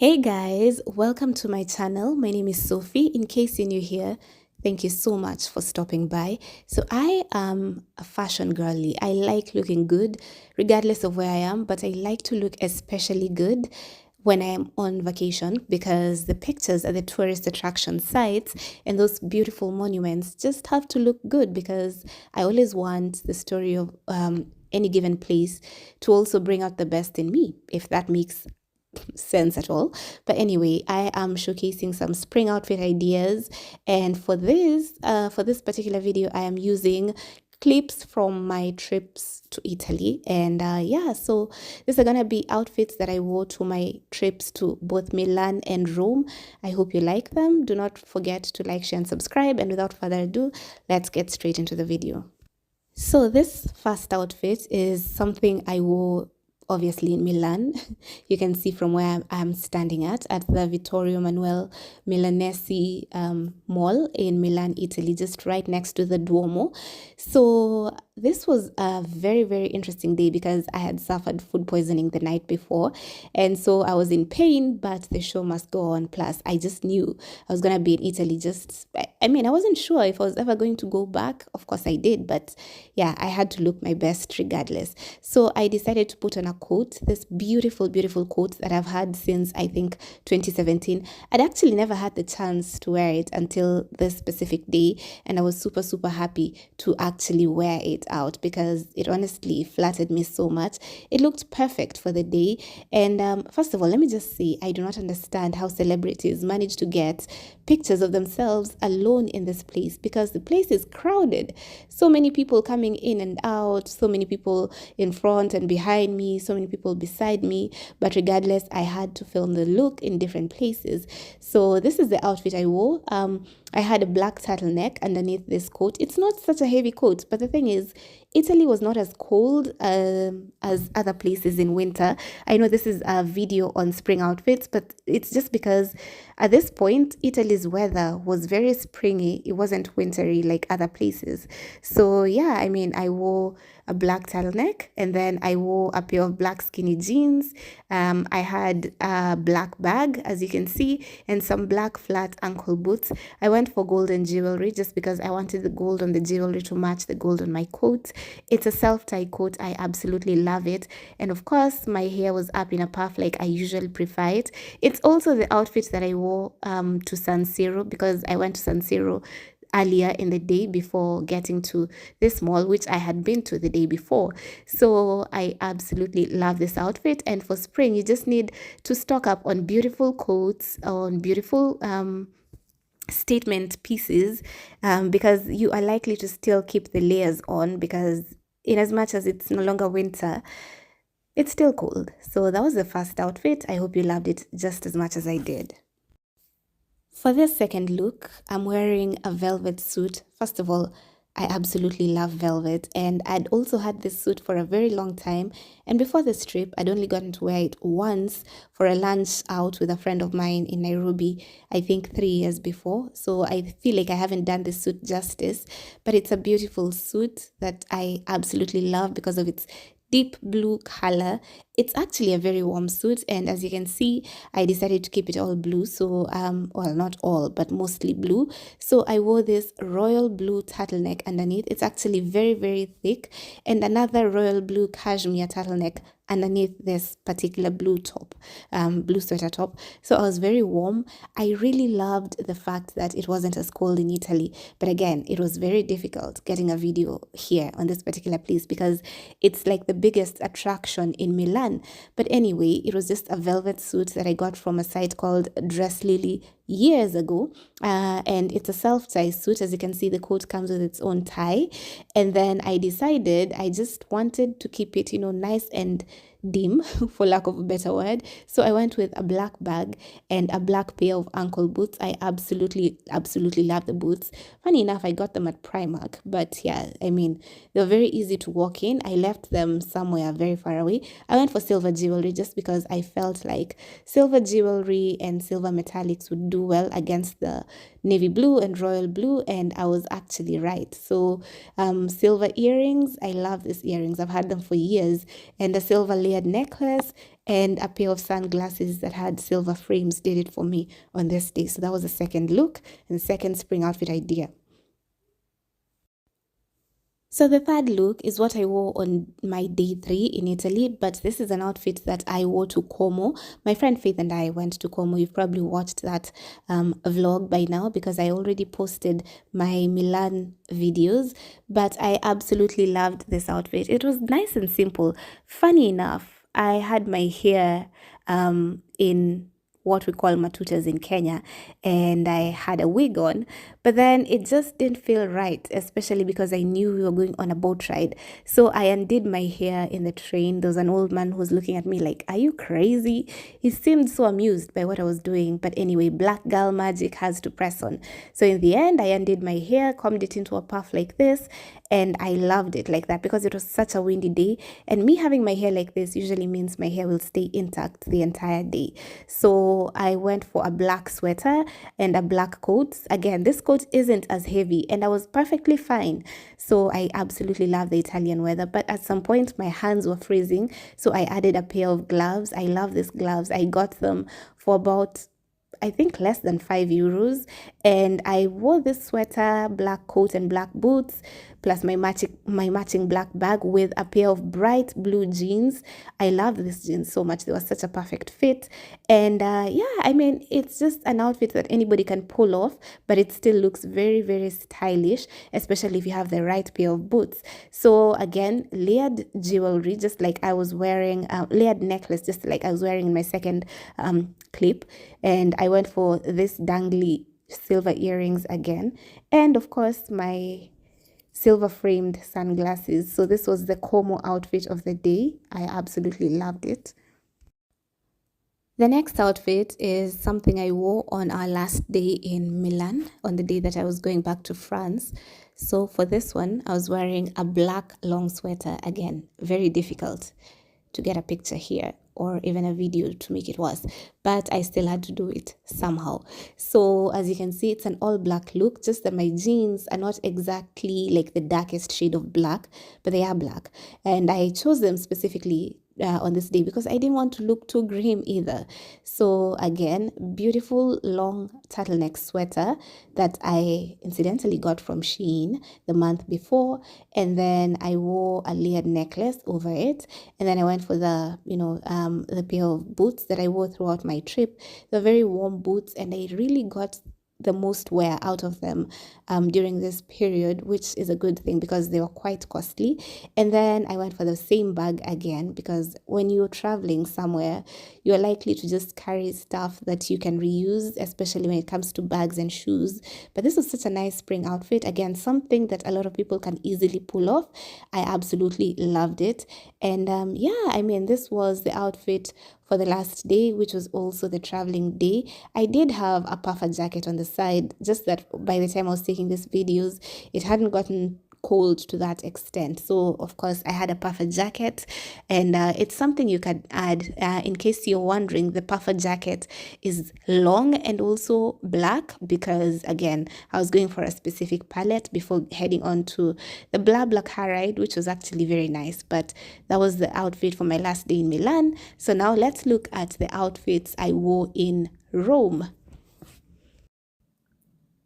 Hey guys, welcome to my channel. My name is Sophie. In case you're new here, thank you so much for stopping by. So I am a fashion girly. I like looking good regardless of where I am, but I like to look especially good when I am on vacation because the pictures at the tourist attraction sites and those beautiful monuments just have to look good because I always want the story of any given place to also bring out the best in me, if that makes sense at all. But anyway, I am showcasing some spring outfit ideas, and for this particular video I am using clips from my trips to Italy. And yeah, so these are gonna be outfits that I wore to my trips to both Milan and Rome. I hope you like them. Do not forget to like, share, and subscribe. And without further ado, let's get straight into the video. So this first outfit is something I wore obviously in Milan. You can see from where I'm standing at the Vittorio Emanuele Milanese mall in Milan, Italy, just right next to the Duomo. So this was a very, very interesting day because I had suffered food poisoning the night before. And so I was in pain, but the show must go on. Plus, I just knew I was going to be in Italy. I mean, I wasn't sure if I was ever going to go back. Of course, I did. But yeah, I had to look my best regardless. So I decided to put on a coat, this beautiful, beautiful coat that I've had since I think 2017. I'd actually never had the chance to wear it until this specific day. And I was super, super happy to actually wear it out because it honestly flattered me so much. It looked perfect for the day. And first of all, let me just say, I do not understand how celebrities manage to get pictures of themselves alone in this place because the place is crowded. So many people coming in and out, so many people in front and behind me, so many people beside me. But regardless, I had to film the look in different places. So this is the outfit I wore. I had a black turtleneck underneath this coat. It's not such a heavy coat, but the thing is, Italy was not as cold as other places in winter. I know this is a video on spring outfits, but it's just because at this point, Italy's weather was very springy. It wasn't wintry like other places. So yeah, I mean, I wore a black turtleneck and then I wore a pair of black skinny jeans. I had a black bag, as you can see, and some black flat ankle boots. I went for golden jewelry just because I wanted the gold on the jewelry to match the gold on my coat. It's a self-tie coat. I absolutely love it. And of course, my hair was up in a puff like I usually prefer it. It's also the outfit that I wore to San Siro because I went to San Siro earlier in the day before getting to this mall, which I had been to the day before. So I absolutely love this outfit. And for spring, you just need to stock up on beautiful coats, on beautiful statement pieces, because you are likely to still keep the layers on because in as much as it's no longer winter, it's still cold. So that was the first outfit. I hope you loved it just as much as I did. For this second look, I'm wearing a velvet suit. First of all, I absolutely love velvet, and I'd also had this suit for a very long time. And before this trip, I'd only gotten to wear it once for a lunch out with a friend of mine in Nairobi, I think 3 years before. So I feel like I haven't done this suit justice, but it's a beautiful suit that I absolutely love because of its deep blue color. It's actually a very warm suit, and as you can see, I decided to keep it all blue. So well, not all, but mostly blue. So I wore this royal blue turtleneck underneath. It's actually very, very thick, and another royal blue cashmere turtleneck underneath this particular blue top, blue sweater top. So I was very warm. I really loved the fact that it wasn't as cold in Italy, but again, it was very difficult getting a video here on this particular place because it's like the biggest attraction in Milan. But anyway, it was just a velvet suit that I got from a site called Dress Lily years ago, and it's a self-tie suit. As you can see, the coat comes with its own tie, and then I decided I just wanted to keep it, nice and dim, for lack of a better word. So I went with a black bag and a black pair of ankle boots. I absolutely love the boots. Funny enough, I got them at Primark, but yeah, I mean, they're very easy to walk in. I left them somewhere very far away. I went for silver jewelry just because I felt like silver jewelry and silver metallics would do well against the navy blue and royal blue, and I was actually right. So silver earrings, I love these earrings. I've had them for years, and a silver layered necklace and a pair of sunglasses that had silver frames did it for me on this day. So that was the second look and the second spring outfit idea. So the third look is what I wore on my day 3 in Italy, but this is an outfit that I wore to Como. My friend Faith and I went to Como. You've probably watched that vlog by now because I already posted my Milan videos, but I absolutely loved this outfit. It was nice and simple. Funny enough, I had my hair in what we call matutas in Kenya, and I had a wig on, but then it just didn't feel right, especially because I knew we were going on a boat ride. So I undid my hair in the train. There was an old man who was looking at me like, "Are you crazy?" He seemed so amused by what I was doing, but anyway, black girl magic has to press on. So in the end, I undid my hair, combed it into a puff like this, and I loved it like that because it was such a windy day, and me having my hair like this usually means my hair will stay intact the entire day. So I went for a black sweater and a black coat. Again, this coat isn't as heavy and I was perfectly fine. So I absolutely love the Italian weather, but at some point my hands were freezing, so I added a pair of gloves. I love these gloves. I got them for about, I think, less than €5. And I wore this sweater, black coat and black boots, plus my matching black bag with a pair of bright blue jeans. I love these jeans so much. They were such a perfect fit. And yeah, I mean, it's just an outfit that anybody can pull off, but it still looks very, very stylish, especially if you have the right pair of boots. So again, layered jewelry, just like I was wearing, layered necklace, just like I was wearing in my second clip. And I went for this dangly silver earrings again. And of course, my silver framed sunglasses. So this was the Como outfit of the day. I absolutely loved it. The next outfit is something I wore on our last day in Milan, on the day that I was going back to France. So for this one, I was wearing a black long sweater. Again, very difficult to get a picture here or even a video to make it worse, but I still had to do it somehow. So as you can see, it's an all black look, just that my jeans are not exactly like the darkest shade of black, but they are black, and I chose them specifically on this day because I didn't want to look too grim either. So again, beautiful long turtleneck sweater that I incidentally got from Shein the month before, and then I wore a layered necklace over it, and then I went for the pair of boots that I wore throughout my trip. They're very warm boots, and I really got the most wear out of them during this period, which is a good thing because they were quite costly. And then I went for the same bag again because when you're traveling somewhere, you're likely to just carry stuff that you can reuse, especially when it comes to bags and shoes. But this was such a nice spring outfit. Again, something that a lot of people can easily pull off. I absolutely loved it. And yeah, I mean, this was the outfit for the last day, which was also the traveling day. I did have a puffer jacket on the side, just that by the time I was taking these videos, it hadn't gotten cold to that extent. So of course I had a puffer jacket, and it's something you can add in case you're wondering. The puffer jacket is long and also black because again I was going for a specific palette before heading on to the blah black hair ride, which was actually very nice. But that was the outfit for my last day in Milan. So now let's look at the outfits I wore in Rome.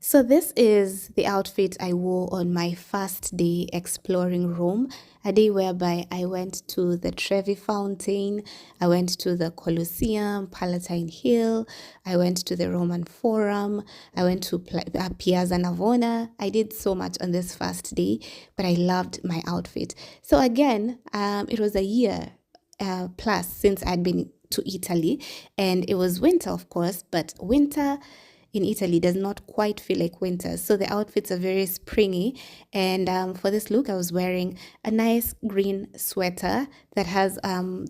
So this is the outfit I wore on my first day exploring Rome, a day whereby I went to the Trevi Fountain, I went to the Colosseum, Palatine Hill, I went to the Roman Forum, I went to Piazza Navona. I did so much on this first day, but I loved my outfit. So again, it was a year plus since I'd been to Italy, and it was winter, of course, but winter in Italy does not quite feel like winter. So the outfits are very springy. And for this look, I was wearing a nice green sweater that has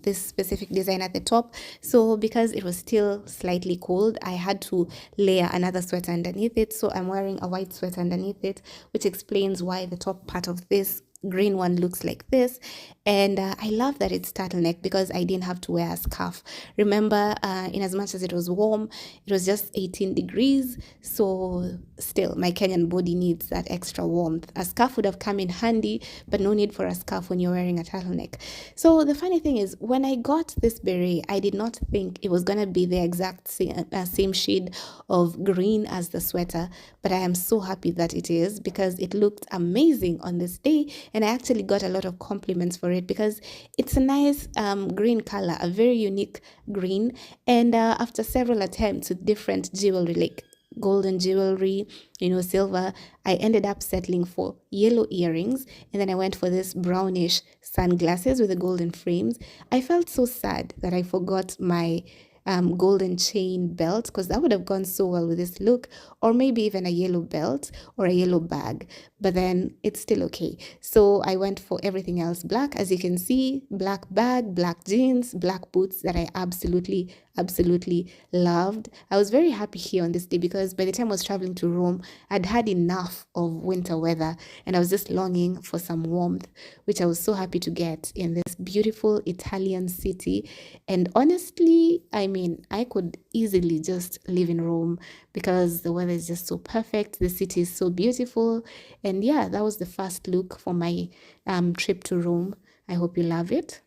this specific design at the top. So because it was still slightly cold, I had to layer another sweater underneath it. So I'm wearing a white sweater underneath it, which explains why the top part of this green one looks like this. And I love that it's turtleneck because I didn't have to wear a scarf. Remember, in as much as it was warm, it was just 18 degrees. So still, my Kenyan body needs that extra warmth. A scarf would have come in handy, but no need for a scarf when you're wearing a turtleneck. So the funny thing is, when I got this beret, I did not think it was going to be the exact same shade of green as the sweater, but I am so happy that it is because it looked amazing on this day, and I actually got a lot of compliments for it because it's a nice green color, a very unique green. And after several attempts with different jewelry, like golden jewelry, silver, I ended up settling for yellow earrings, and then I went for this brownish sunglasses with the golden frames. I felt so sad that I forgot my golden chain belt because that would have gone so well with this look, or maybe even a yellow belt or a yellow bag, but then it's still okay. So I went for everything else black. As you can see, black bag, black jeans, black boots that I absolutely loved. I was very happy here on this day because by the time I was traveling to Rome, I'd had enough of winter weather and I was just longing for some warmth, which I was so happy to get in this beautiful Italian city. And honestly, I mean, I could easily just live in Rome because the weather is just so perfect. The city is so beautiful. And yeah, that was the first look for my trip to Rome. I hope you love it.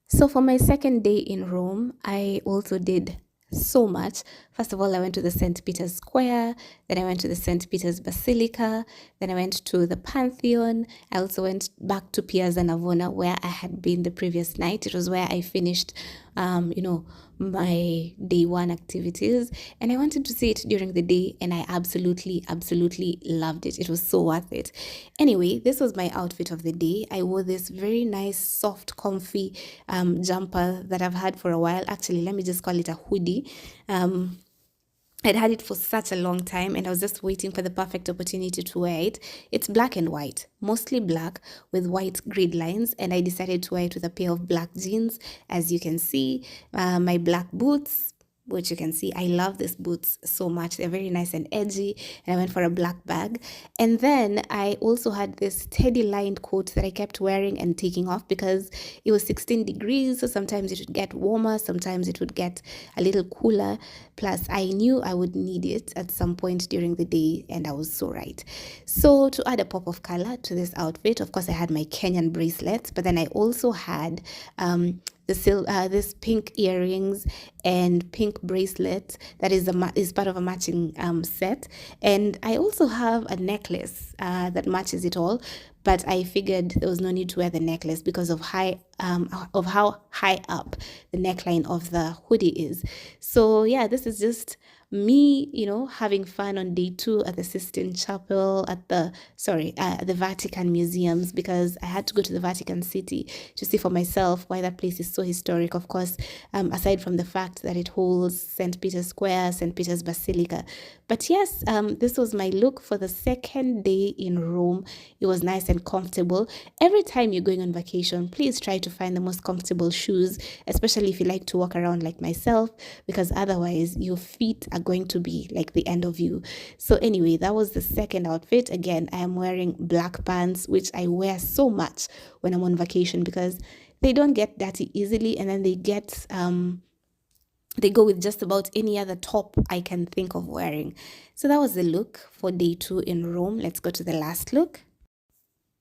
So for my second day in Rome, I also did so much. First of all, I went to the St. Peter's Square, then I went to the St. Peter's Basilica, then I went to the Pantheon. I also went back to Piazza Navona where I had been the previous night. It was where I finished, my day one activities, and I wanted to see it during the day, and I absolutely loved it. It was so worth it. Anyway, this was my outfit of the day. I wore this very nice, soft, comfy jumper that I've had for a while. Actually, let me just call it a hoodie. I'd had it for such a long time and I was just waiting for the perfect opportunity to wear it. It's black and white, mostly black with white grid lines, and I decided to wear it with a pair of black jeans. As you can see, my black boots, which you can see, I love these boots so much. They're very nice and edgy, and I went for a black bag. And then I also had this teddy lined coat that I kept wearing and taking off because it was 16 degrees, so sometimes it would get warmer, sometimes it would get a little cooler. Plus, I knew I would need it at some point during the day, and I was so right. So to add a pop of color to this outfit, of course, I had my Kenyan bracelets, but then I also had this pink earrings and pink bracelet that is part of a matching set, and I also have a necklace that matches it all. But I figured there was no need to wear the necklace because of how high up the neckline of the hoodie is. So yeah, this is just me, having fun on day two at the Sistine Chapel, at the Vatican museums, because I had to go to the Vatican City to see for myself why that place is so historic. Of course, aside from the fact that it holds St. Peter's Square, St. Peter's Basilica. But yes, this was my look for the second day in Rome. It was nice and comfortable. Every time you're going on vacation, please try to find the most comfortable shoes, especially if you like to walk around like myself, because otherwise your feet are going to be like the end of you. So anyway, that was the second outfit. Again, I am wearing black pants, which I wear so much when I'm on vacation because they don't get dirty easily, and then they go with just about any other top I can think of wearing. So that was the look for day 2 in Rome. Let's go to the last look.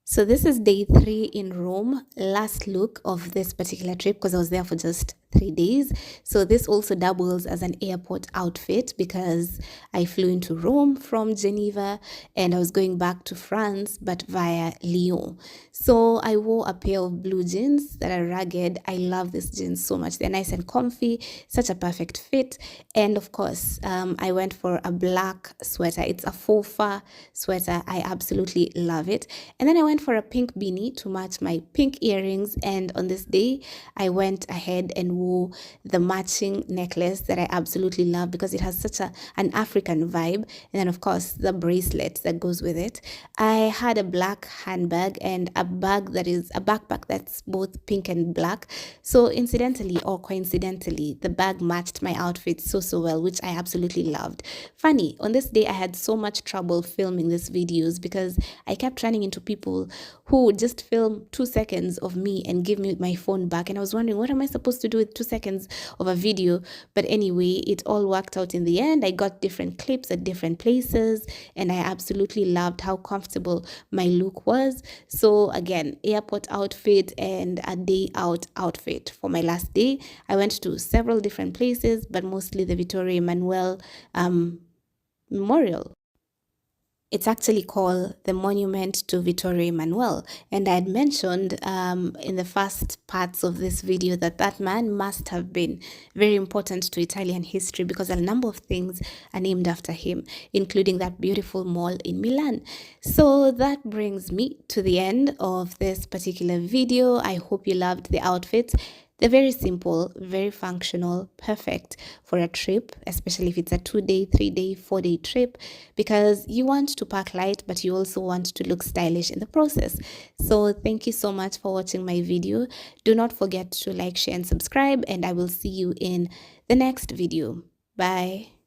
So this is day 3 in Rome, last look of this particular trip because I was there for just 3 days. So this also doubles as an airport outfit because I flew into Rome from Geneva and I was going back to France but via Lyon. So I wore a pair of blue jeans that are rugged. I love these jeans so much. They're nice and comfy, such a perfect fit. And of course, I went for a black sweater. It's a faux fur sweater. I absolutely love it. And then I went for a pink beanie to match my pink earrings. And on this day, I went ahead and wore the matching necklace that I absolutely love because it has such an African vibe. And then, of course, the bracelet that goes with it. I had a black handbag and a bag that is a backpack that's both pink and black. So incidentally or coincidentally, the bag matched my outfit so well, which I absolutely loved. Funny, on this day I had so much trouble filming these videos because I kept running into people who would just film 2 seconds of me and give me my phone back, and I was wondering what am I supposed to do with 2 seconds of a video. But anyway, it all worked out in the end. I got different clips at different places, and I absolutely loved how comfortable my look was. So again, airport outfit and a day out outfit for my last day. I went to several different places, but mostly the Victoria Emmanuel Memorial. It's actually called the Monument to Vittorio Emanuele. And I had mentioned in the first parts of this video that that man must have been very important to Italian history because a number of things are named after him, including that beautiful mall in Milan. So that brings me to the end of this particular video. I hope you loved the outfits. They're very simple, very functional, perfect for a trip, especially if it's a 2-day, 3-day, 4-day trip, because you want to pack light, but you also want to look stylish in the process. So thank you so much for watching my video. Do not forget to like, share, and subscribe, and I will see you in the next video. Bye.